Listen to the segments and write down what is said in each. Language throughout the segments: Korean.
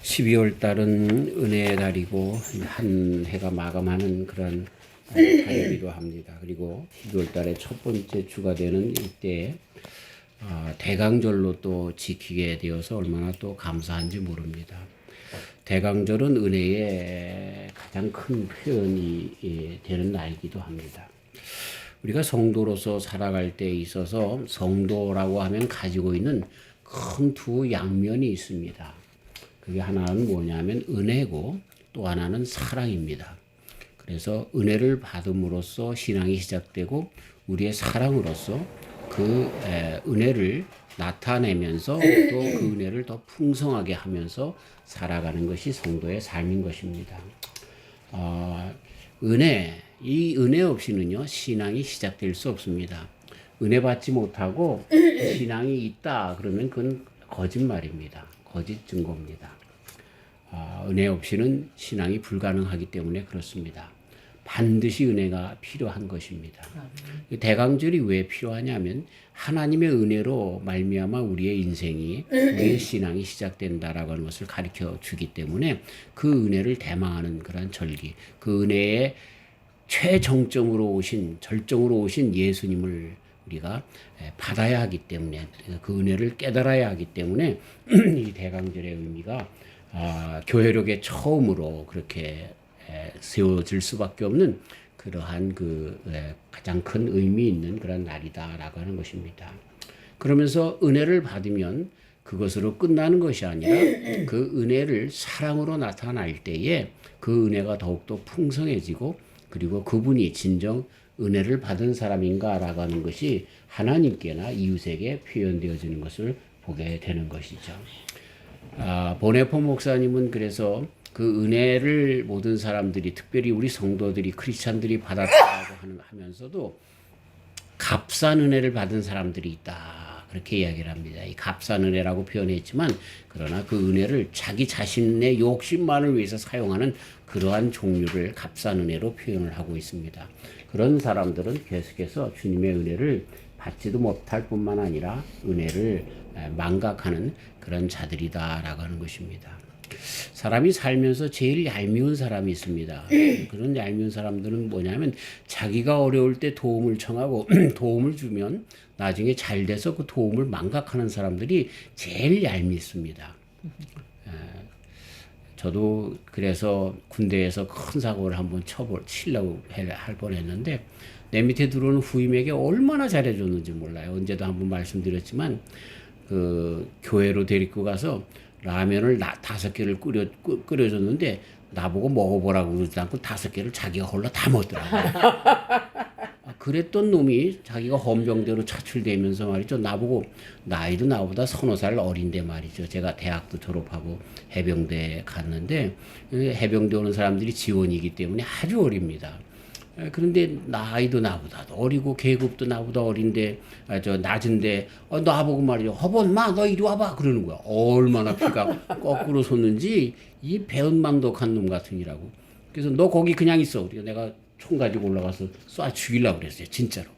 12월 달은 은혜의 달이고 한 해가 마감하는 그런 달이기도 합니다. 그리고 12월 달에 첫 번째 주가 되는 이때 대강절로 또 지키게 되어서 얼마나 또 감사한지 모릅니다. 대강절은 은혜의 가장 큰 표현이 되는 날이기도 합니다. 우리가 성도로서 살아갈 때 있어서 성도라고 하면 가지고 있는 큰 두 양면이 있습니다. 그게 하나는 뭐냐면 은혜고 또 하나는 사랑입니다. 그래서 은혜를 받음으로써 신앙이 시작되고 우리의 사랑으로서 그 은혜를 나타내면서 또 그 은혜를 더 풍성하게 하면서 살아가는 것이 성도의 삶인 것입니다. 이 은혜 없이는요, 신앙이 시작될 수 없습니다. 은혜 받지 못하고 신앙이 있다 그러면 그건 거짓말입니다. 거짓 증거입니다. 은혜 없이는 신앙이 불가능하기 때문에 그렇습니다. 반드시 은혜가 필요한 것입니다. 대강절이 왜 필요하냐면 하나님의 은혜로 말미암아 우리의 인생이 우리의 신앙이 시작된다라고 하는 것을 가르쳐 주기 때문에 그 은혜를 대망하는 그런 절기, 그 은혜의 최정점으로 오신 절정으로 오신 예수님을 우리가 받아야 하기 때문에 그 은혜를 깨달아야 하기 때문에 이 대강절의 의미가 교회력의 처음으로 그렇게 세워질 수밖에 없는 그러한 가장 큰 의미 있는 그런 날이다라고 하는 것입니다. 그러면서 은혜를 받으면 그것으로 끝나는 것이 아니라 그 은혜를 사랑으로 나타날 때에 그 은혜가 더욱더 풍성해지고 그리고 그분이 진정 은혜를 받은 사람인가라고 하는 것이 하나님께나 이웃에게 표현되어지는 것을 보게 되는 것이죠. 보네포 목사님은 그래서 그 은혜를 모든 사람들이 특별히 우리 성도들이 크리스찬들이 받았다고 하면서도 값싼 은혜를 받은 사람들이 있다 그렇게 이야기를 합니다. 이 값싼 은혜라고 표현했지만 그러나 그 은혜를 자기 자신의 욕심만을 위해서 사용하는 그러한 종류를 값싼 은혜로 표현을 하고 있습니다. 그런 사람들은 계속해서 주님의 은혜를 받지도 못할 뿐만 아니라 은혜를 망각하는 그런 자들이다라고 하는 것입니다. 사람이 살면서 제일 얄미운 사람이 있습니다. 그런 얄미운 사람들은 뭐냐면 자기가 어려울 때 도움을 청하고 도움을 주면 나중에 잘 돼서 그 도움을 망각하는 사람들이 제일 얄밉습니다. 저도 그래서 군대에서 큰 사고를 한번 치려고 할 뻔했는데 내 밑에 들어오는 후임에게 얼마나 잘해줬는지 몰라요. 언제도 한번 말씀드렸지만 그 교회로 데리고 가서 라면을 5개를 끓여줬는데 나보고 먹어보라고 그러지 않고 5개를 자기가 홀로 다 먹더라고요. 그랬던 놈이 자기가 헌병대로 차출되면서 말이죠. 나보고 나이도 나보다 30살 어린데 말이죠. 제가 대학도 졸업하고 해병대에 갔는데 해병대 오는 사람들이 지원이기 때문에 아주 어립니다. 그런데 나이도 나보다 어리고 계급도 나보다 어린데 낮은데 나보고 말이죠. 허본 마 너 이리 와봐 그러는 거야. 얼마나 피가 거꾸로 솟는지 이 배은망덕한 놈 같으니라고. 그래서 너 거기 그냥 있어. 그래서 내가 총 가지고 올라가서 쏴 죽이려고 그랬어요. 진짜로.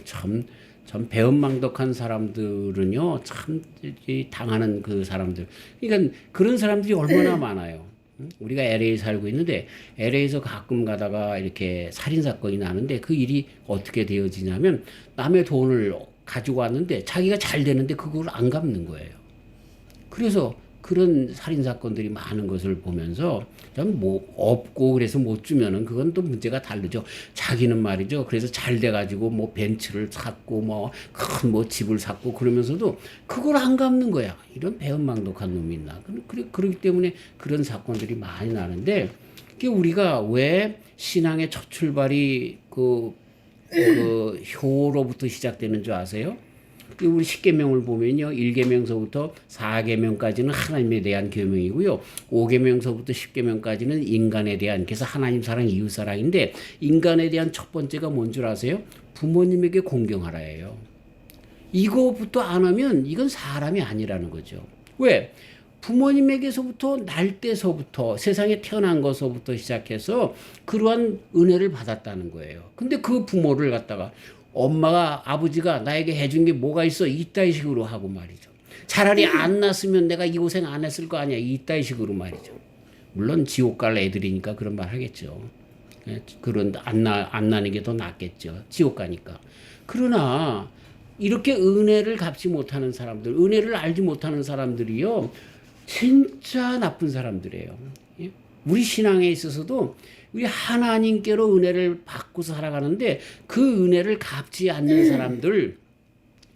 참 배은망덕한 사람들은요. 참 당하는 그 사람들. 그러니까 그런 사람들이 얼마나 많아요. 우리가 LA에 살고 있는데 LA에서 가끔 가다가 이렇게 살인사건이 나는데 그 일이 어떻게 되어지냐면 남의 돈을 가지고 왔는데 자기가 잘 되는데 그걸 안 갚는 거예요. 그래서 그런 살인사건들이 많은 것을 보면서 뭐 없고 그래서 못 주면은 그건 또 문제가 다르죠. 자기는 말이죠. 그래서 잘 돼가지고 뭐 벤츠를 샀고 뭐 큰 뭐 집을 샀고 그러면서도 그걸 안 갚는 거야. 이런 배은망덕한 놈이 있나. 그렇기 때문에 그런 사건들이 많이 나는데 우리가 왜 신앙의 첫 출발이 그 효로부터 시작되는 줄 아세요? 우리 10계명을 보면요. 1계명서부터 4계명까지는 하나님에 대한 계명이고요. 5계명서부터 10계명까지는 인간에 대한, 그래서 하나님 사랑, 이웃 사랑인데 인간에 대한 첫 번째가 뭔 줄 아세요? 부모님에게 공경하라예요. 이거부터 안 하면 이건 사람이 아니라는 거죠. 왜? 부모님에게서부터 날 때서부터 세상에 태어난 것서부터 시작해서 그러한 은혜를 받았다는 거예요. 근데 그 부모를 갖다가 엄마가 아버지가 나에게 해준 게 뭐가 있어? 이따위 식으로 하고 말이죠. 차라리 안 났으면 내가 이 고생 안 했을 거 아니야. 이따위 식으로 말이죠. 물론 지옥 갈 애들이니까 그런 말 하겠죠. 그런 안 나는 게 더 낫겠죠. 지옥 가니까. 그러나 이렇게 은혜를 갚지 못하는 사람들, 은혜를 알지 못하는 사람들이요, 진짜 나쁜 사람들이에요. 우리 신앙에 있어서도 우리 하나님께로 은혜를 받고 살아가는데 그 은혜를 갚지 않는 사람들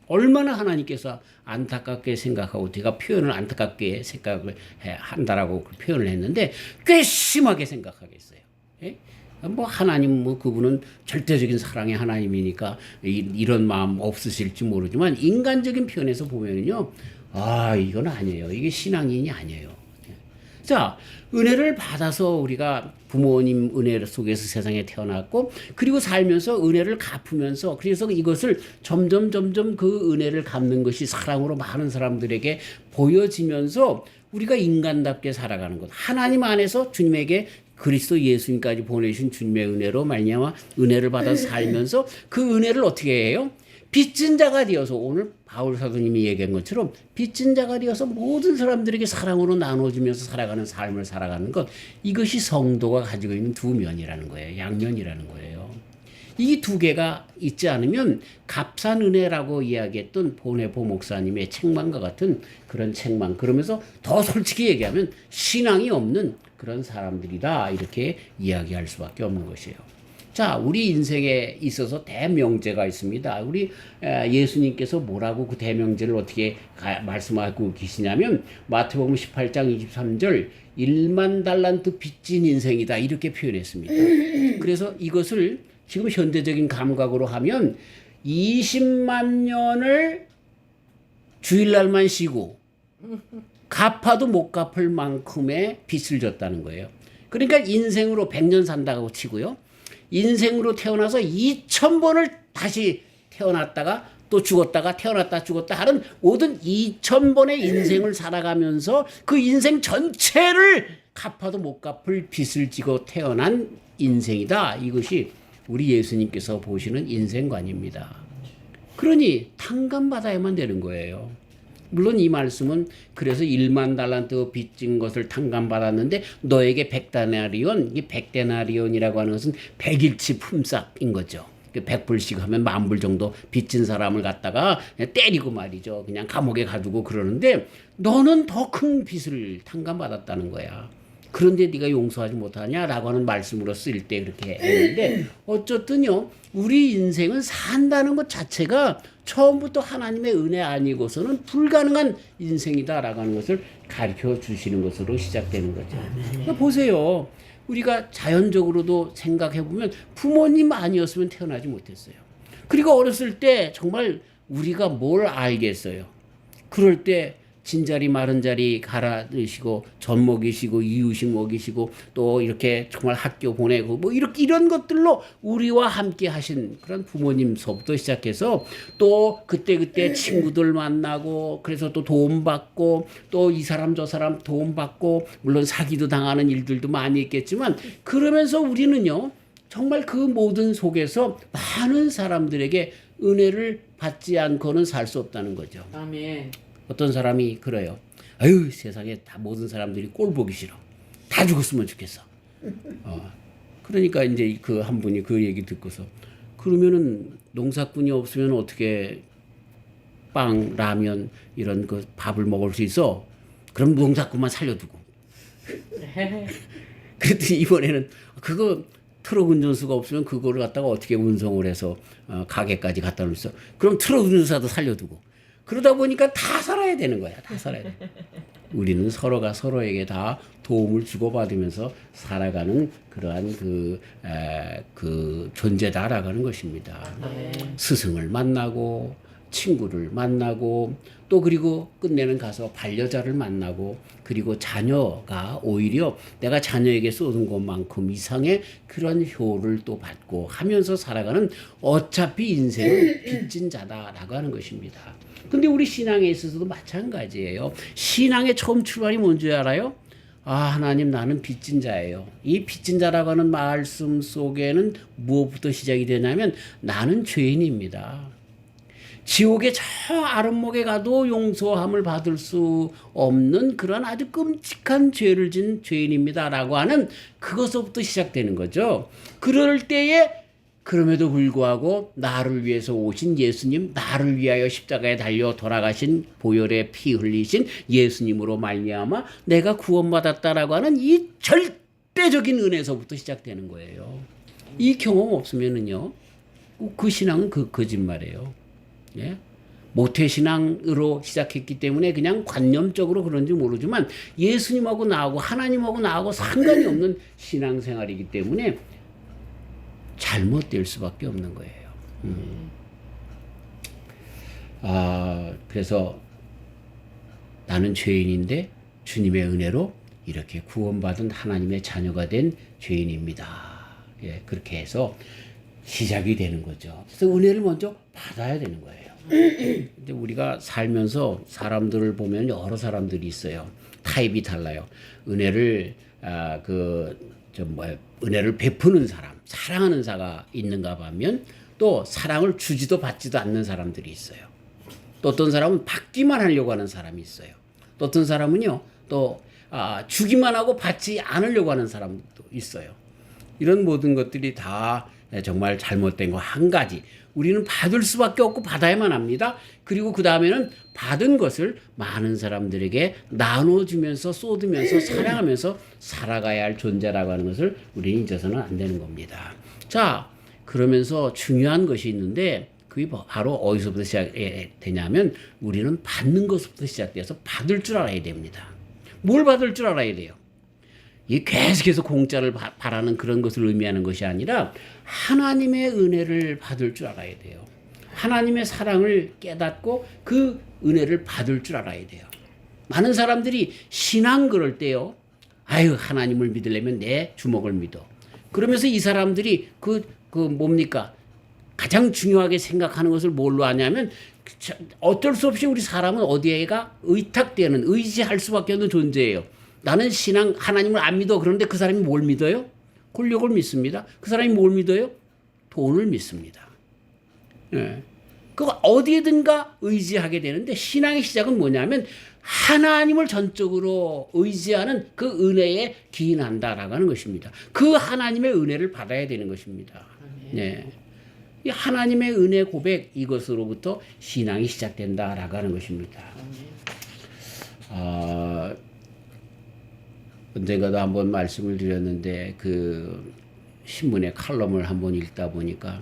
얼마나 하나님께서 안타깝게 생각하고 제가 표현을 안타깝게 생각을 한다라고 표현을 했는데 꽤 심하게 생각하겠어요. 예? 뭐 하나님 뭐 그분은 절대적인 사랑의 하나님이니까 이런 마음 없으실지 모르지만 인간적인 표현에서 보면은요, 아 이건 아니에요. 이게 신앙인이 아니에요. 자, 은혜를 받아서 우리가 부모님 은혜 속에서 세상에 태어났고 그리고 살면서 은혜를 갚으면서 그래서 이것을 점점 그 은혜를 갚는 것이 사랑으로 많은 사람들에게 보여지면서 우리가 인간답게 살아가는 것. 하나님 안에서 주님에게 그리스도 예수님까지 보내신 주님의 은혜로 말미암아 은혜를 받아서 살면서 그 은혜를 어떻게 해요? 빚진 자가 되어서 오늘 바울 사도님이 얘기한 것처럼 빚진 자가 되어서 모든 사람들에게 사랑으로 나눠주면서 살아가는 삶을 살아가는 것, 이것이 성도가 가지고 있는 두 면이라는 거예요. 양면이라는 거예요. 이 두 개가 있지 않으면 값싼 은혜라고 이야기했던 보네포 목사님의 책망과 같은 그런 책망, 그러면서 더 솔직히 얘기하면 신앙이 없는 그런 사람들이다, 이렇게 이야기할 수밖에 없는 것이에요. 자, 우리 인생에 있어서 대명제가 있습니다. 우리 예수님께서 뭐라고 그 대명제를 어떻게 말씀하고 계시냐면 마태복음 18장 23절 1만 달란트 빚진 인생이다, 이렇게 표현했습니다. 그래서 이것을 지금 현대적인 감각으로 하면 20만 년을 주일날만 쉬고 갚아도 못 갚을 만큼의 빚을 졌다는 거예요. 그러니까 인생으로 100년 산다고 치고요. 인생으로 태어나서 2000번을 다시 태어났다가 또 죽었다가 태어났다 죽었다 하는 모든 2000번의 인생을 살아가면서 그 인생 전체를 갚아도 못 갚을 빚을 지고 태어난 인생이다. 이것이 우리 예수님께서 보시는 인생관입니다. 그러니 탕감받아야만 되는 거예요. 물론 이 말씀은 그래서 1만 달란트 빚진 것을 탕감받았는데 너에게 100데나리온, 이 100데나리온이라고 하는 것은 100일치 품삯인 거죠. 100불씩 하면 10,000불 정도 빚진 사람을 갖다가 때리고 말이죠. 그냥 감옥에 가두고 그러는데 너는 더 큰 빚을 탕감받았다는 거야. 그런데 네가 용서하지 못하냐라고 하는 말씀으로 쓰일 때 그렇게 했는데 어쨌든요, 우리 인생은 산다는 것 자체가 처음부터 하나님의 은혜 아니고서는 불가능한 인생이다라고 하는 것을 가르쳐 주시는 것으로 시작되는 거죠. 그러니까 보세요. 우리가 자연적으로도 생각해 보면 부모님 아니었으면 태어나지 못했어요. 그리고 어렸을 때 정말 우리가 뭘 알겠어요. 그럴 때 진자리 마른 자리 갈아 드시고 젖 먹이시고 이유식 먹이시고 또 이렇게 정말 학교 보내고 뭐 이런 것들로 우리와 함께 하신 그런 부모님서부터 시작해서 또 그때 친구들 만나고 그래서 또 도움 받고 또 이 사람 저 사람 도움 받고 물론 사기도 당하는 일들도 많이 있겠지만 그러면서 우리는요 정말 그 모든 속에서 많은 사람들에게 은혜를 받지 않고는 살 수 없다는 거죠. 아멘. 어떤 사람이 그래요. 아유 세상에 다 모든 사람들이 꼴 보기 싫어. 다 죽었으면 좋겠어. 그러니까 이제 그 한 분이 그 얘기 듣고서 그러면은 농사꾼이 없으면 어떻게 빵, 라면 이런 그 밥을 먹을 수 있어? 그럼 농사꾼만 살려두고. 그랬더니 이번에는 그거 트럭 운전수가 없으면 그거를 갖다가 어떻게 운송을 해서 가게까지 갖다 놓을 수 있어? 그럼 트럭 운전사도 살려두고. 그러다 보니까 다 살아야 되는 거야. 다 살아야 돼. 우리는 서로가 서로에게 다 도움을 주고받으면서 살아가는 그러한 그 존재다라고 하는 것입니다. 스승을 만나고 친구를 만나고 또 그리고 끝내는 가서 반려자를 만나고 그리고 자녀가 오히려 내가 자녀에게 쏟은 것만큼 이상의 그런 효를 또 받고 하면서 살아가는 어차피 인생은 빚진 자다라고 하는 것입니다. 근데 우리 신앙에 있어서도 마찬가지예요. 신앙의 처음 출발이 뭔지 알아요? 아, 하나님 나는 빚진 자예요. 이 빚진 자라고 하는 말씀 속에는 무엇부터 시작이 되냐면 나는 죄인입니다. 지옥의 저 아랫목에 가도 용서함을 받을 수 없는 그런 아주 끔찍한 죄를 진 죄인입니다라고 하는 그것부터 시작되는 거죠. 그럴 때에 그럼에도 불구하고 나를 위해서 오신 예수님, 나를 위하여 십자가에 달려 돌아가신 보혈의 피 흘리신 예수님으로 말미암아 내가 구원받았다라고 하는 이 절대적인 은혜서부터 시작되는 거예요. 이 경험 없으면은요, 그 신앙은 거짓말이에요. 예? 모태신앙으로 시작했기 때문에 그냥 관념적으로 그런지 모르지만 예수님하고 나하고 하나님하고 나하고 상관이 없는 신앙생활이기 때문에 잘못될 수밖에 없는 거예요. 그래서 나는 죄인인데 주님의 은혜로 이렇게 구원받은 하나님의 자녀가 된 죄인입니다. 예, 그렇게 해서 시작이 되는 거죠. 그래서 은혜를 먼저 받아야 되는 거예요. 근데 우리가 살면서 사람들을 보면 여러 사람들이 있어요. 타입이 달라요. 은혜를 은혜를 베푸는 사람, 사랑하는 자가 있는가 하면 또 사랑을 주지도 받지도 않는 사람들이 있어요. 또 어떤 사람은 받기만 하려고 하는 사람이 있어요. 또 어떤 사람은요, 또 주기만 하고 받지 않으려고 하는 사람도 있어요. 이런 모든 것들이 다 정말 잘못된 거 한 가지. 우리는 받을 수밖에 없고 받아야만 합니다. 그리고 그 다음에는 받은 것을 많은 사람들에게 나눠주면서 쏟으면서 사랑하면서 살아가야 할 존재라고 하는 것을 우리는 잊어서는 안 되는 겁니다. 자, 그러면서 중요한 것이 있는데 그게 바로 어디서부터 시작되냐면 우리는 받는 것부터 시작돼서 받을 줄 알아야 됩니다. 뭘 받을 줄 알아야 돼요? 이 계속해서 공짜를 바라는 그런 것을 의미하는 것이 아니라 하나님의 은혜를 받을 줄 알아야 돼요. 하나님의 사랑을 깨닫고 그 은혜를 받을 줄 알아야 돼요. 많은 사람들이 신앙 그럴 때요. 아유, 하나님을 믿으려면 내 주먹을 믿어. 그러면서 이 사람들이 뭡니까? 가장 중요하게 생각하는 것을 뭘로 하냐면 어쩔 수 없이 우리 사람은 어디에가 의탁되는 의지할 수밖에 없는 존재예요. 나는 신앙 하나님을 안 믿어. 그런데 그 사람이 뭘 믿어요? 권력을 믿습니다. 그 사람이 뭘 믿어요? 돈을 믿습니다. 예. 그 어디에든가 의지하게 되는데 신앙의 시작은 뭐냐면 하나님을 전적으로 의지하는 그 은혜에 기인한다라고 하는 것입니다. 그 하나님의 은혜를 받아야 되는 것입니다. 네. 이 하나님의 은혜 고백 이것으로부터 신앙이 시작된다라고 하는 것입니다. 언젠가도 한번 말씀을 드렸는데 그 신문의 칼럼을 한번 읽다 보니까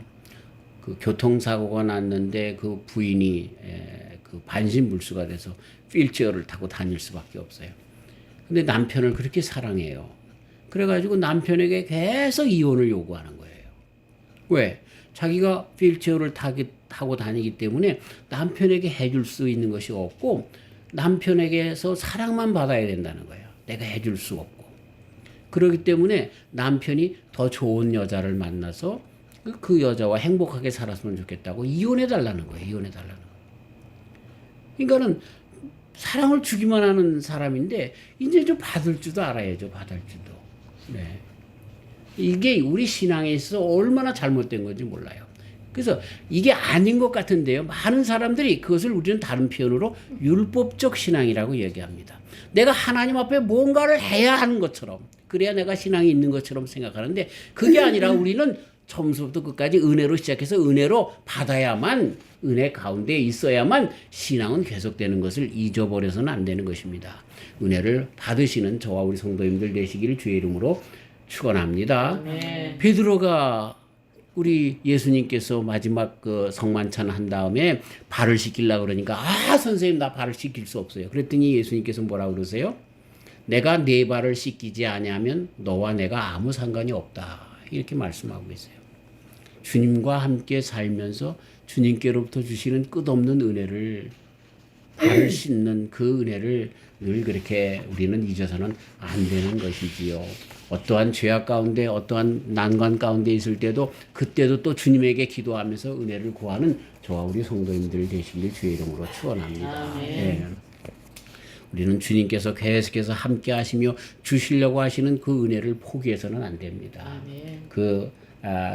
그 교통사고가 났는데 그 부인이 그 반신불수가 돼서 휠체어를 타고 다닐 수밖에 없어요. 근데 남편을 그렇게 사랑해요. 그래가지고 남편에게 계속 이혼을 요구하는 거예요. 왜? 자기가 휠체어를 타고 다니기 때문에 남편에게 해줄 수 있는 것이 없고 남편에게서 사랑만 받아야 된다는 거예요. 내가 해줄 수 없고. 그렇기 때문에 남편이 더 좋은 여자를 만나서 그 여자와 행복하게 살았으면 좋겠다고 이혼해달라는 거예요. 이혼해달라는 거예요. 그러니까는 사랑을 주기만 하는 사람인데 이제 좀 받을 줄도 알아야죠. 받을 줄도. 네. 이게 우리 신앙에 있어서 얼마나 잘못된 건지 몰라요. 그래서 이게 아닌 것 같은데요. 많은 사람들이 그것을 우리는 다른 표현으로 율법적 신앙이라고 얘기합니다. 내가 하나님 앞에 뭔가를 해야 하는 것처럼 그래야 내가 신앙이 있는 것처럼 생각하는데 그게 아니라 우리는 처음부터 끝까지 은혜로 시작해서 은혜로 받아야만 은혜 가운데 있어야만 신앙은 계속되는 것을 잊어버려서는 안 되는 것입니다. 은혜를 받으시는 저와 우리 성도님들 되시기를 주의 이름으로 축원합니다. 베드로가 우리 예수님께서 마지막 그 성만찬 한 다음에 발을 씻기려고 그러니까 선생님 나 발을 씻길 수 없어요. 그랬더니 예수님께서 뭐라고 그러세요? 내가 네 발을 씻기지 아니하면 너와 내가 아무 상관이 없다. 이렇게 말씀하고 계세요. 주님과 함께 살면서 주님께로부터 주시는 끝없는 은혜를 발을 씻는 그 은혜를 늘 그렇게 우리는 잊어서는 안 되는 것이지요. 어떠한 죄악 가운데 어떠한 난관 가운데 있을 때도 그때도 또 주님에게 기도하면서 은혜를 구하는 저와 우리 성도님들 되시길 주의 이름으로 축원합니다. 예. 우리는 주님께서 계속해서 함께 하시며 주시려고 하시는 그 은혜를 포기해서는 안 됩니다. 그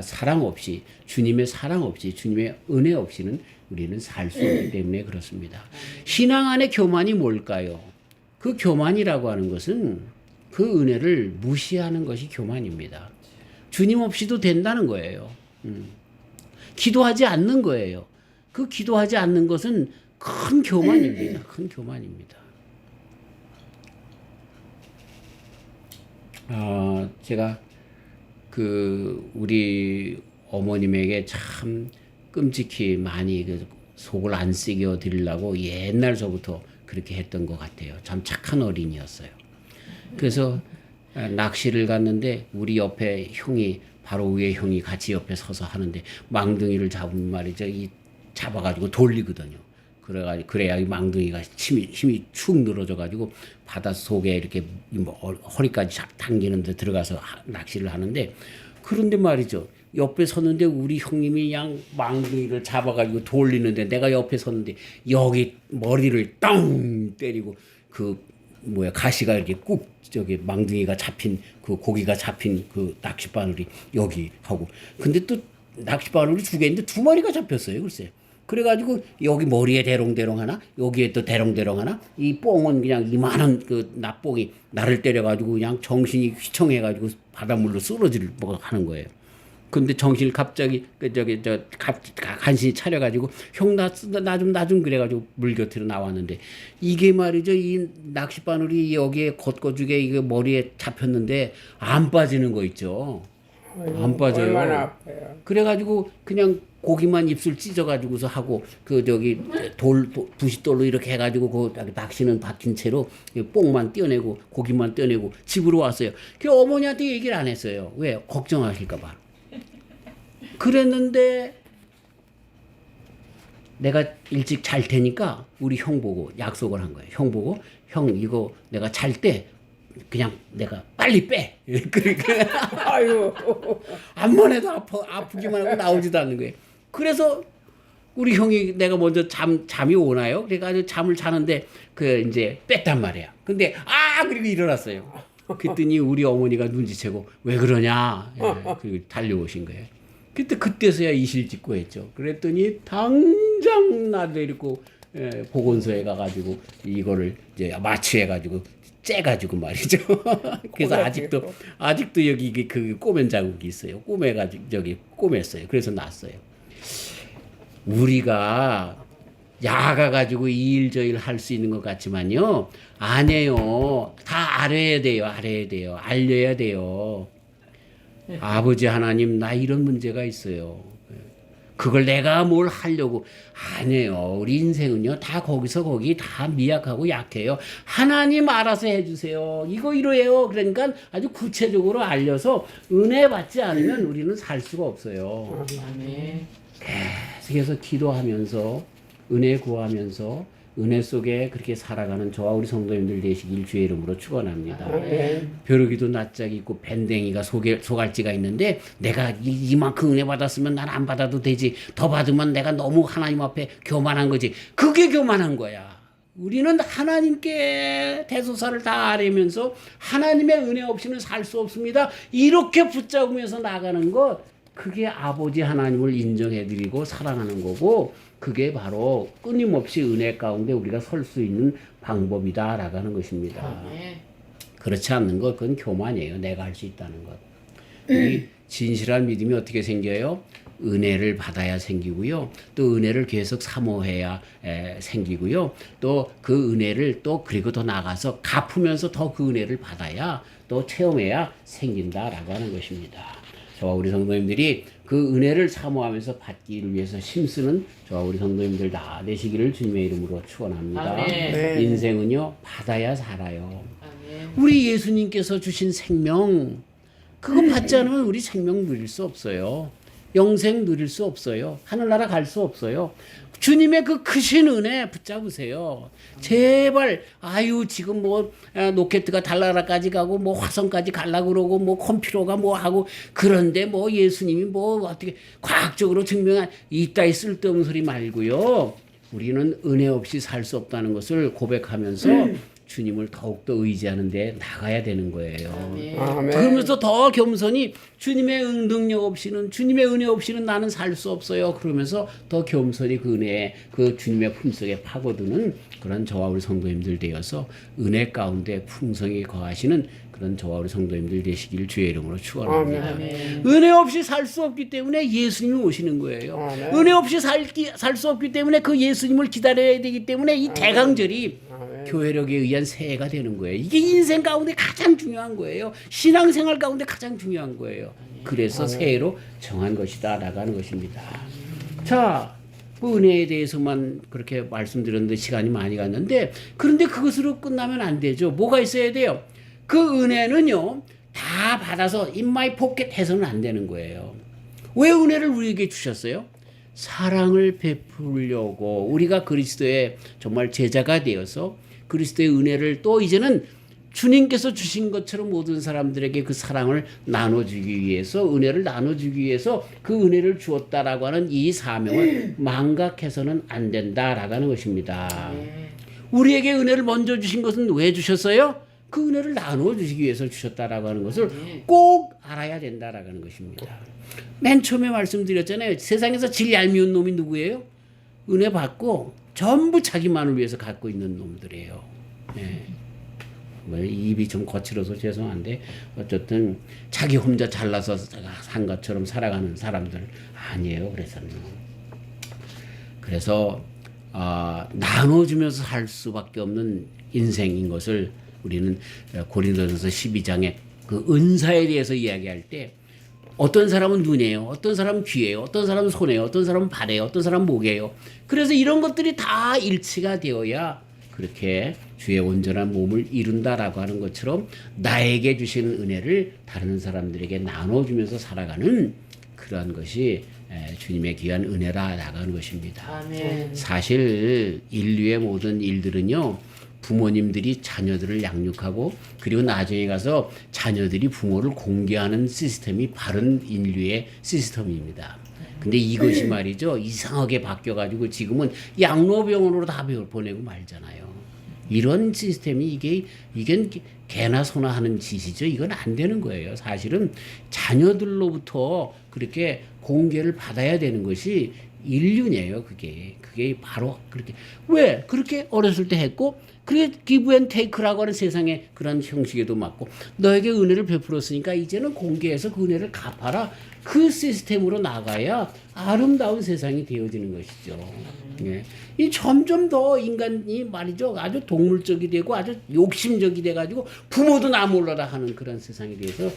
사랑 없이 주님의 사랑 없이 주님의 은혜 없이는 우리는 살 수 없기 때문에 그렇습니다. 신앙 안의 교만이 뭘까요? 그 교만이라고 하는 것은 그 은혜를 무시하는 것이 교만입니다. 주님 없이도 된다는 거예요. 기도하지 않는 거예요. 그 기도하지 않는 것은 큰 교만입니다. 큰 교만입니다. 제가 우리 어머님에게 참 끔찍히 많이 속을 안 썩여 드리려고 옛날서부터 그렇게 했던 것 같아요. 참 착한 어린이였어요. 그래서 낚시를 갔는데 우리 옆에 형이 바로 위에 형이 같이 옆에 서서 하는데 망둥이를 잡으면 말이죠. 잡아가지고 돌리거든요. 그래야 이 망둥이가 힘이 축 늘어져가지고 바닷속에 이렇게 허리까지 당기는데 들어가서 낚시를 하는데 그런데 말이죠. 옆에 섰는데 우리 형님이 그냥 망둥이를 잡아가지고 돌리는데 내가 옆에 섰는데 여기 머리를 땅 때리고 가시가 이렇게 꾹 망둥이가 잡힌 고기가 잡힌 낚싯바늘이 여기 하고 근데 또 낚싯바늘이 2개인데 2마리가 잡혔어요. 글쎄. 그래가지고 여기 머리에 대롱대롱 하나 여기에 또 대롱대롱 하나 이 뽕은 그냥 이만한 납뽕이 나를 때려가지고 그냥 정신이 휘청해가지고 바닷물로 쓰러지려고 하는 거예요. 근데 정신을 갑자기 간신히 차려가지고 형 나 좀 그래가지고 물 곁으로 나왔는데 이게 말이죠. 이 낚싯바늘이 여기에 걷거죽에 이게 머리에 잡혔는데 안 빠지는 거 있죠. 안 빠져요. 얼마나 아파요. 그래가지고 그냥 고기만 입술 찢어가지고서 하고 부싯돌로 이렇게 해가지고 낚시는 박힌 채로 뽕만 떼어내고 고기만 떼어내고 집으로 왔어요. 그 어머니한테 얘기를 안 했어요. 왜? 걱정하실까봐. 그랬는데 내가 일찍 잘 테니까 우리 형 보고 약속을 한 거예요. 형 보고 형 이거 내가 잘 때 그냥 내가 빨리 빼. 그러니까 아유. 암만 해도 아프기만 하고 나오지도 않는 거예요. 그래서 우리 형이 내가 먼저 잠이 오나요? 그래가지고 잠을 자는데 이제 뺐단 말이야. 근데 그리고 일어났어요. 그랬더니 우리 어머니가 눈치채고 왜 그러냐? 그리고 달려오신 거예요. 그때서야 이실직고 했죠. 그랬더니 당장 나를 데리고 보건소에 가가지고 이거를 이제 마취해가지고 째가지고 말이죠. 그래서 아직도 여기 꼬맨 자국이 있어요. 꼬맸어요. 그래서 났어요. 우리가 야가가지고 이 일 저 일 할 수 있는 것 같지만요. 아니에요. 다 알아야 돼요. 알려야 돼요. 아버지 하나님 나 이런 문제가 있어요. 그걸 내가 뭘 하려고 아니에요. 우리 인생은요 다 거기서 거기 다 미약하고 약해요. 하나님 알아서 해주세요. 이거 이러해요. 그러니까 아주 구체적으로 알려서 은혜 받지 않으면 우리는 살 수가 없어요. 계속해서 기도하면서 은혜 구하면서 은혜 속에 그렇게 살아가는 저와 우리 성도님들 되시길 주의 이름으로 축원합니다. 벼룩이도 낯짝이 있고 밴댕이가 소갈지가 있는데 내가 이만큼 은혜 받았으면 난 안 받아도 되지. 더 받으면 내가 너무 하나님 앞에 교만한 거지. 그게 교만한 거야. 우리는 하나님께 대소사를 다 아뢰면서 하나님의 은혜 없이는 살 수 없습니다. 이렇게 붙잡으면서 나가는 것 그게 아버지 하나님을 인정해드리고 사랑하는 거고 그게 바로 끊임없이 은혜 가운데 우리가 설 수 있는 방법이다라고 하는 것입니다. 그렇지 않는 것 그건 교만이에요. 내가 할 수 있다는 것. 이 진실한 믿음이 어떻게 생겨요? 은혜를 받아야 생기고요. 또 은혜를 계속 사모해야 생기고요. 또 그 은혜를 또 그리고 더 나가서 갚으면서 더 그 은혜를 받아야 또 체험해야 생긴다라고 하는 것입니다. 저와 우리 성도님들이 그 은혜를 사모하면서 받기를 위해서 힘쓰는 저와 우리 성도님들 다 되시기를 주님의 이름으로 축원합니다. 인생은요 받아야 살아요. 우리 예수님께서 주신 생명 그거 받지 않으면 우리 생명 누릴 수 없어요. 영생 누릴 수 없어요. 하늘나라 갈 수 없어요. 주님의 그 크신 은혜 붙잡으세요. 제발 지금 로켓가 달나라까지 가고 화성까지 갈라 그러고 컴퓨터가 하고 그런데 예수님이 어떻게 과학적으로 증명한 이따위 쓸데없는 소리 말고요. 우리는 은혜 없이 살 수 없다는 것을 고백하면서 주님을 더욱더 의지하는 데 나가야 되는 거예요. 아멘. 그러면서 더 겸손히 주님의 능력 없이는, 주님의 은혜 없이는 나는 살 수 없어요. 그러면서 더 겸손히 그 은혜에, 그 주님의 품속에 파고드는 그런 저와 우리 성도님들 되어서 은혜 가운데 풍성히 거하시는 그런 저와 우리 성도님들 되시길 주의 이름으로 축원합니다. 은혜 없이 살 수 없기 때문에 예수님이 오시는 거예요. 아멘. 은혜 없이 살 수 없기 때문에 그 예수님을 기다려야 되기 때문에 이 대강절이 교회력에 의한 새해가 되는 거예요. 이게 인생 가운데 가장 중요한 거예요. 신앙생활 가운데 가장 중요한 거예요. 그래서 새해로 정한 것이다 나가는 것입니다. 자, 그 은혜에 대해서만 그렇게 말씀드렸는데 시간이 많이 갔는데, 그런데 그것으로 끝나면 안 되죠. 뭐가 있어야 돼요? 그 은혜는요, 다 받아서 in my pocket 해서는 안 되는 거예요. 왜 은혜를 우리에게 주셨어요? 사랑을 베풀려고, 우리가 그리스도의 정말 제자가 되어서 그리스도의 은혜를 또 이제는 주님께서 주신 것처럼 모든 사람들에게 그 사랑을 나눠주기 위해서, 은혜를 나눠주기 위해서 그 은혜를 주었다라고 하는 이 사명을 망각해서는 안 된다라고 하는 것입니다. 우리에게 은혜를 먼저 주신 것은 왜 주셨어요? 그 은혜를 나눠주시기 위해서 주셨다라고 하는 것을 꼭 알아야 된다라고 하는 것입니다. 맨 처음에 말씀드렸잖아요. 세상에서 제일 얄미운 놈이 누구예요? 은혜 받고 전부 자기만을 위해서 갖고 있는 놈들이에요. 네. 뭐 입이 좀 거칠어서 죄송한데 어쨌든 자기 혼자 잘나서 산 것처럼 살아가는 사람들 아니에요. 그래서 나눠주면서 살 수밖에 없는 인생인 것을 우리는 고린도전서 12장에 그 은사에 대해서 이야기할 때, 어떤 사람은 눈이에요, 어떤 사람은 귀예요, 어떤 사람은 손이에요, 어떤 사람은 발이에요, 어떤 사람은 목이에요. 그래서 이런 것들이 다 일치가 되어야 그렇게 주의 온전한 몸을 이룬다라고 하는 것처럼 나에게 주시는 은혜를 다른 사람들에게 나눠주면서 살아가는 그러한 것이 주님의 귀한 은혜라 나가는 것입니다. 아멘. 사실 인류의 모든 일들은요, 부모님들이 자녀들을 양육하고 그리고 나중에 가서 자녀들이 부모를 공개하는 시스템이 바른 인류의 시스템입니다. 근데 이것이 말이죠, 이상하게 바뀌어가지고 지금은 양로병원으로 다 보내고 말잖아요. 이런 시스템이 이게 개나 소나 하는 짓이죠. 이건 안 되는 거예요. 사실은 자녀들로부터 그렇게 공개를 받아야 되는 것이 인륜이에요. 그게 바로 그렇게, 왜 그렇게 어렸을 때 했고, 그게 give and take라고 하는 세상의 그런 형식에도 맞고, 너에게 은혜를 베풀었으니까 이제는 공개해서 그 은혜를 갚아라, 그 시스템으로 나가야 아름다운 세상이 되어지는 것이죠. 예. 이 점점 더 인간이 말이죠, 아주 동물적이 되고 아주 욕심적이 돼가지고 부모도 나 몰라라 하는 그런 세상이 돼서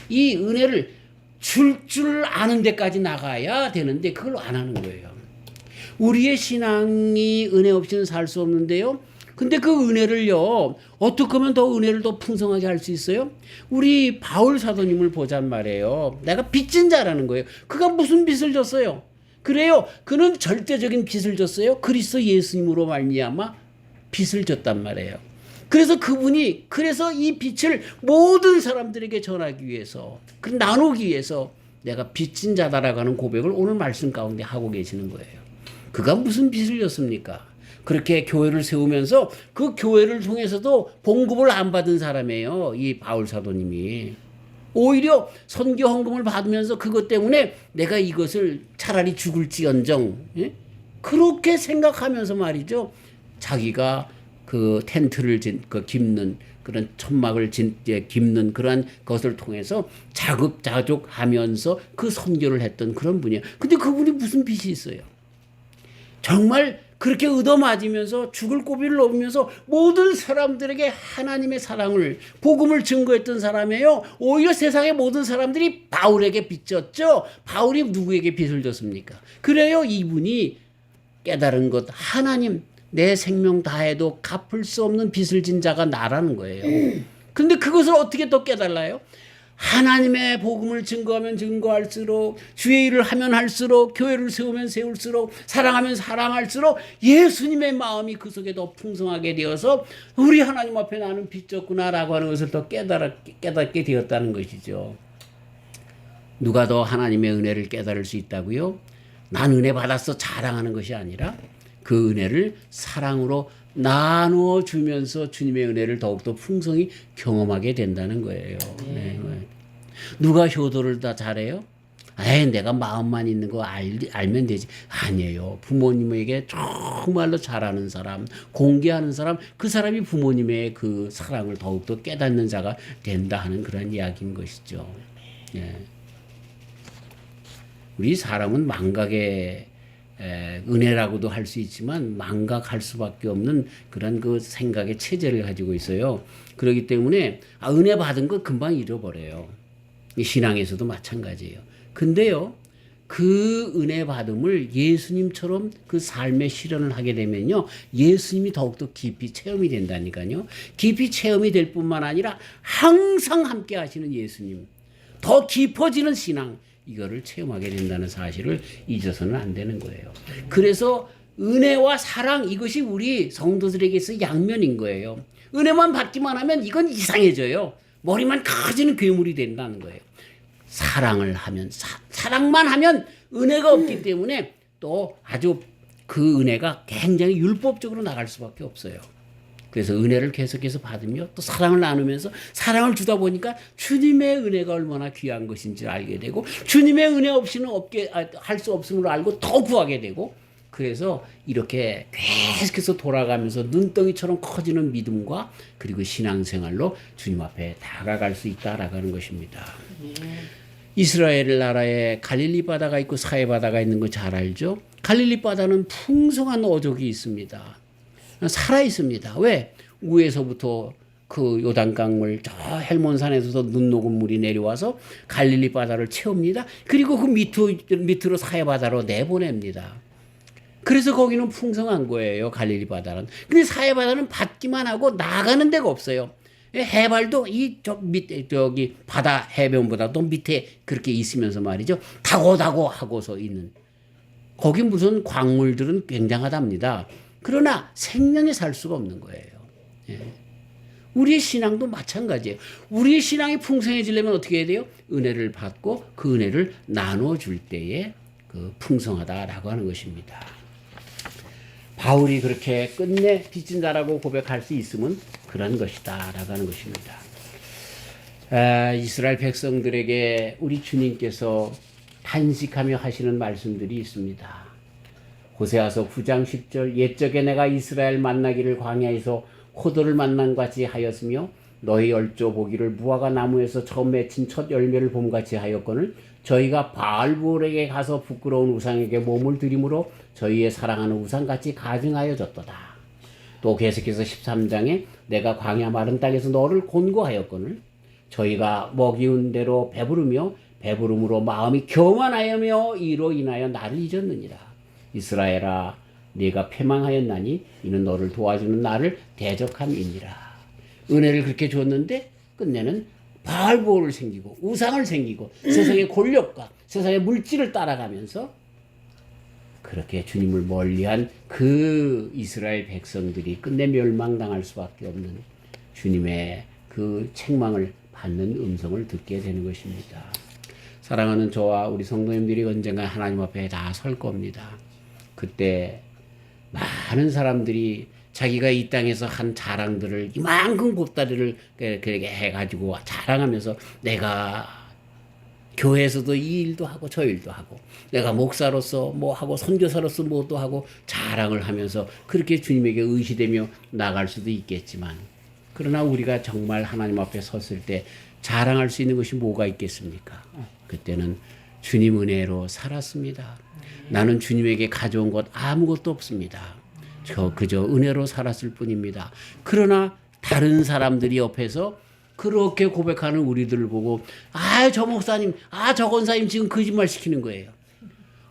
이 은혜를 줄 아는 데까지 나가야 되는데 그걸 안 하는 거예요. 우리의 신앙이 은혜 없이는 살 수 없는데요. 근데 그 은혜를요, 어떻게 하면 더 은혜를 더 풍성하게 할 수 있어요? 우리 바울 사도님을 보잔 말이에요. 내가 빚진 자라는 거예요. 그가 무슨 빚을 졌어요? 그래요, 그는 절대적인 빚을 졌어요. 그리스도 예수님으로 말미암아 빚을 졌단 말이에요. 그래서 이 빛을 모든 사람들에게 전하기 위해서, 나누기 위해서 내가 빚진 자다라고 하는 고백을 오늘 말씀 가운데 하고 계시는 거예요. 그가 무슨 빚을 졌습니까? 그렇게 교회를 세우면서 그 교회를 통해서도 봉급을 안 받은 사람이에요. 이 바울 사도님이. 오히려 선교 헌금을 받으면서 그것 때문에 내가 이것을 차라리 죽을지언정, 예? 그렇게 생각하면서 말이죠, 자기가 그 텐트를 깁는 그런 천막을 깁는 그러한 것을 통해서 자급자족하면서 그 선교를 했던 그런 분이에요. 근데 그분이 무슨 빚이 있어요? 정말 그렇게 얻어맞으면서 죽을 고비를 넘으면서 모든 사람들에게 하나님의 사랑을, 복음을 증거했던 사람이에요. 오히려 세상의 모든 사람들이 바울에게 빚졌죠. 바울이 누구에게 빚을 졌습니까? 그래요, 이분이 깨달은 것, 하나님, 내 생명 다해도 갚을 수 없는 빚을 진 자가 나라는 거예요. 근데 그것을 어떻게 또 깨달아요? 하나님의 복음을 증거하면 증거할수록, 주의 일을 하면 할수록, 교회를 세우면 세울수록, 사랑하면 사랑할수록 예수님의 마음이 그 속에 더 풍성하게 되어서 우리 하나님 앞에 나는 빚졌구나라고 하는 것을 더 깨닫게 되었다는 것이죠. 누가 더 하나님의 은혜를 깨달을 수 있다고요? 난 은혜 받았어 자랑하는 것이 아니라 그 은혜를 사랑으로 나누어 주면서 주님의 은혜를 더욱더 풍성히 경험하게 된다는 거예요. 네. 누가 효도를 다 잘해요? 에이, 내가 마음만 있는 거 알면 되지. 아니에요. 부모님에게 정말로 잘하는 사람, 공개하는 사람, 그 사람이 부모님의 그 사랑을 더욱더 깨닫는 자가 된다 하는 그런 이야기인 것이죠. 예. 우리 사람은 망각의 은혜라고도 할 수 있지만 망각할 수밖에 없는 그런 그 생각의 체제를 가지고 있어요. 그렇기 때문에 은혜 받은 거 금방 잃어버려요. 신앙에서도 마찬가지예요. 근데요, 그 은혜 받음을 예수님처럼 그 삶의 실현을 하게 되면요, 예수님이 더욱더 깊이 체험이 된다니까요. 깊이 체험이 될 뿐만 아니라 항상 함께 하시는 예수님, 더 깊어지는 신앙, 이거를 체험하게 된다는 사실을 잊어서는 안 되는 거예요. 그래서 은혜와 사랑, 이것이 우리 성도들에게서 양면인 거예요. 은혜만 받기만 하면 이건 이상해져요. 머리만 커지는 괴물이 된다는 거예요. 사랑을 하면, 사랑만 하면 은혜가 없기 때문에 또 아주 그 은혜가 굉장히 율법적으로 나갈 수밖에 없어요. 그래서 은혜를 계속해서 받으며 또 사랑을 나누면서 사랑을 주다 보니까 주님의 은혜가 얼마나 귀한 것인지 알게 되고, 주님의 은혜 없이는 할 수 없음을 알고 더 구하게 되고, 그래서 이렇게 계속해서 돌아가면서 눈덩이처럼 커지는 믿음과 그리고 신앙생활로 주님 앞에 다가갈 수 있다라고 하는 것입니다. 이스라엘 나라에 갈릴리 바다가 있고 사해 바다가 있는 거 잘 알죠? 갈릴리 바다는 풍성한 어족이 있습니다. 살아 있습니다. 왜? 위에서부터 그 요단강물 저 헬몬산에서 눈 녹은 물이 내려와서 갈릴리 바다를 채웁니다. 그리고 그 밑으로 사해 바다로 내보냅니다. 그래서 거기는 풍성한 거예요, 갈릴리 바다는. 근데 사해 바다는 받기만 하고 나가는 데가 없어요. 해발도 저기 바다 해변보다도 밑에 그렇게 있으면서 말이죠. 다고다고 하고서 있는. 거기 무슨 광물들은 굉장하답니다. 그러나 생명에 살 수가 없는 거예요. 예. 우리의 신앙도 마찬가지예요. 우리의 신앙이 풍성해지려면 어떻게 해야 돼요? 은혜를 받고 그 은혜를 나누어 줄 때에 그 풍성하다라고 하는 것입니다. 바울이 그렇게 끝내 빚진 자라고 고백할 수 있으면 그런 것이다 라고 하는 것입니다. 이스라엘 백성들에게 우리 주님께서 탄식하며 하시는 말씀들이 있습니다. 호세아서 9장 10절, 옛적에 내가 이스라엘 만나기를 광야에서 호도를 만난 같이 하였으며 너희 열조 보기를 무화과 나무에서 처음 맺힌 첫 열매를 봄같이 하였거늘 저희가 바알볼에게 가서 부끄러운 우상에게 몸을 들임으로 저희의 사랑하는 우상같이 가증하여졌도다. 또 계속해서 13장에 내가 광야 마른 땅에서 너를 곤고하였거늘 저희가 먹이운 대로 배부르며 배부름으로 마음이 교만하여며 이로 인하여 나를 잊었느니라. 이스라엘아, 네가 패망하였나니 이는 너를 도와주는 나를 대적함이니라. 은혜를 그렇게 줬는데 끝내는 바알보를 생기고 우상을 생기고 세상의 권력과 세상의 물질을 따라가면서 그렇게 주님을 멀리한 그 이스라엘 백성들이 끝내 멸망당할 수밖에 없는 주님의 그 책망을 받는 음성을 듣게 되는 것입니다. 사랑하는 저와 우리 성도님들이 언젠가 하나님 앞에 다 설 겁니다. 그때 많은 사람들이 자기가 이 땅에서 한 자랑들을 이만큼 곱다리를 그렇게 해가지고 자랑하면서 내가 교회에서도 이 일도 하고 저 일도 하고 내가 목사로서 뭐 하고 선교사로서 뭐도 하고 자랑을 하면서 그렇게 주님에게 의시되며 나갈 수도 있겠지만, 그러나 우리가 정말 하나님 앞에 섰을 때 자랑할 수 있는 것이 뭐가 있겠습니까? 그때는 주님 은혜로 살았습니다. 나는 주님에게 가져온 것 아무것도 없습니다. 그저 은혜로 살았을 뿐입니다. 그러나 다른 사람들이 옆에서 그렇게 고백하는 우리들을 보고 저 목사님, 저 권사님 지금 거짓말 시키는 거예요.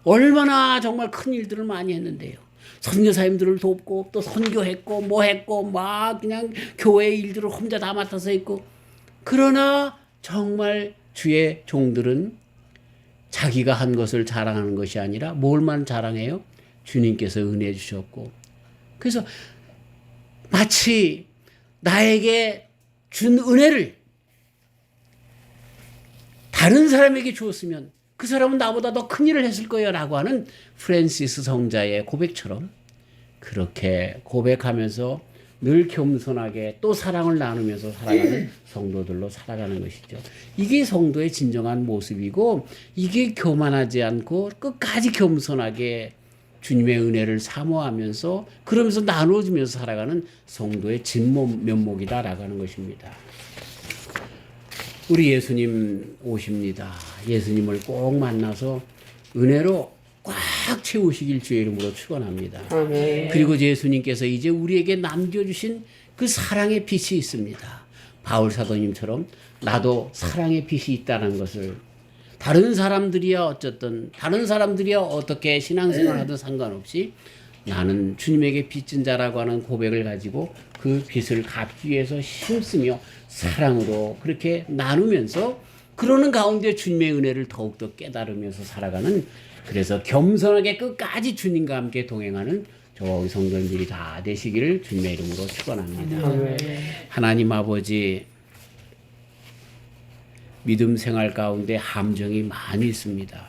얼마나 정말 큰 일들을 많이 했는데요. 선교사님들을 돕고 또 선교했고 뭐 했고 막 그냥 교회 일들을 혼자 다 맡아서 했고, 그러나 정말 주의 종들은 자기가 한 것을 자랑하는 것이 아니라 뭘만 자랑해요? 주님께서 은혜 주셨고, 그래서 마치 나에게 준 은혜를 다른 사람에게 주었으면 그 사람은 나보다 더 큰 일을 했을 거예요 라고 하는 프랜시스 성자의 고백처럼 그렇게 고백하면서 늘 겸손하게 또 사랑을 나누면서 살아가는 성도들로 살아가는 것이죠. 이게 성도의 진정한 모습이고 이게 교만하지 않고 끝까지 겸손하게 주님의 은혜를 사모하면서 그러면서 나눠주면서 살아가는 성도의 진면목이다라고 하는 것입니다. 우리 예수님 오십니다. 예수님을 꼭 만나서 은혜로 꽉 채우시길 주의 이름으로 축원합니다. 아멘. 그리고 예수님께서 이제 우리에게 남겨주신 그 사랑의 빛이 있습니다. 바울 사도님처럼 나도 사랑의 빛이 있다는 것을 다른 사람들이야 어떻게 신앙생활 하든 상관없이 나는 주님에게 빚진 자라고 하는 고백을 가지고 그 빚을 갚기 위해서 힘쓰며 사랑으로 그렇게 나누면서 그러는 가운데 주님의 은혜를 더욱더 깨달으면서 살아가는, 그래서 겸손하게 끝까지 주님과 함께 동행하는 저와 우리 성도님들이 다 되시기를 주님의 이름으로 축원합니다. 하나님 아버지, 믿음 생활 가운데 함정이 많이 있습니다.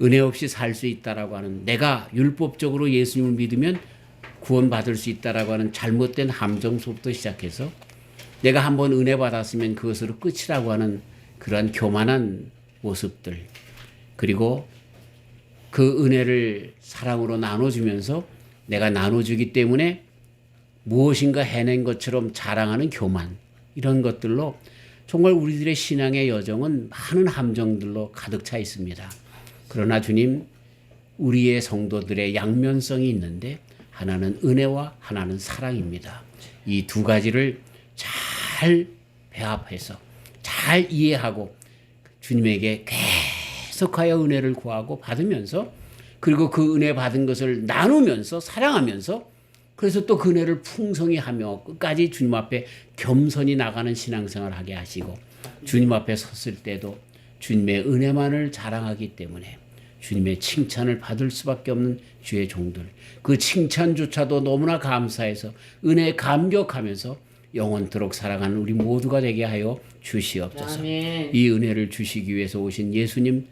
은혜 없이 살 수 있다라고 하는, 내가 율법적으로 예수님을 믿으면 구원받을 수 있다라고 하는 잘못된 함정서부터 시작해서 내가 한번 은혜 받았으면 그것으로 끝이라고 하는 그러한 교만한 모습들, 그리고 그 은혜를 사랑으로 나눠주면서 내가 나눠주기 때문에 무엇인가 해낸 것처럼 자랑하는 교만, 이런 것들로 정말 우리들의 신앙의 여정은 많은 함정들로 가득 차 있습니다. 그러나 주님, 우리의 성도들의 양면성이 있는데 하나는 은혜와 하나는 사랑입니다. 이 두 가지를 잘 배합해서 잘 이해하고 주님에게 계속하여 은혜를 구하고 받으면서, 그리고 그 은혜 받은 것을 나누면서 사랑하면서, 그래서 또 그 은혜를 풍성히 하며 끝까지 주님 앞에 겸손히 나가는 신앙생활을 하게 하시고, 주님 앞에 섰을 때도 주님의 은혜만을 자랑하기 때문에 주님의 칭찬을 받을 수밖에 없는 주의 종들, 그 칭찬조차도 너무나 감사해서 은혜에 감격하면서 영원토록 살아가는 우리 모두가 되게 하여 주시옵소서. 아멘. 이 은혜를 주시기 위해서 오신 예수님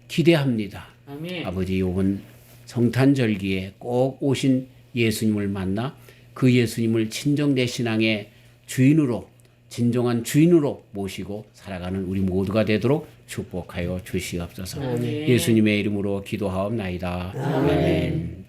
기대합니다. 아멘. 아버지, 이번 성탄절기에 꼭 오신 예수님을 만나 그 예수님을 친정 내 신앙의 주인으로, 진정한 주인으로 모시고 살아가는 우리 모두가 되도록 축복하여 주시옵소서. 아멘. 예수님의 이름으로 기도하옵나이다. 아멘.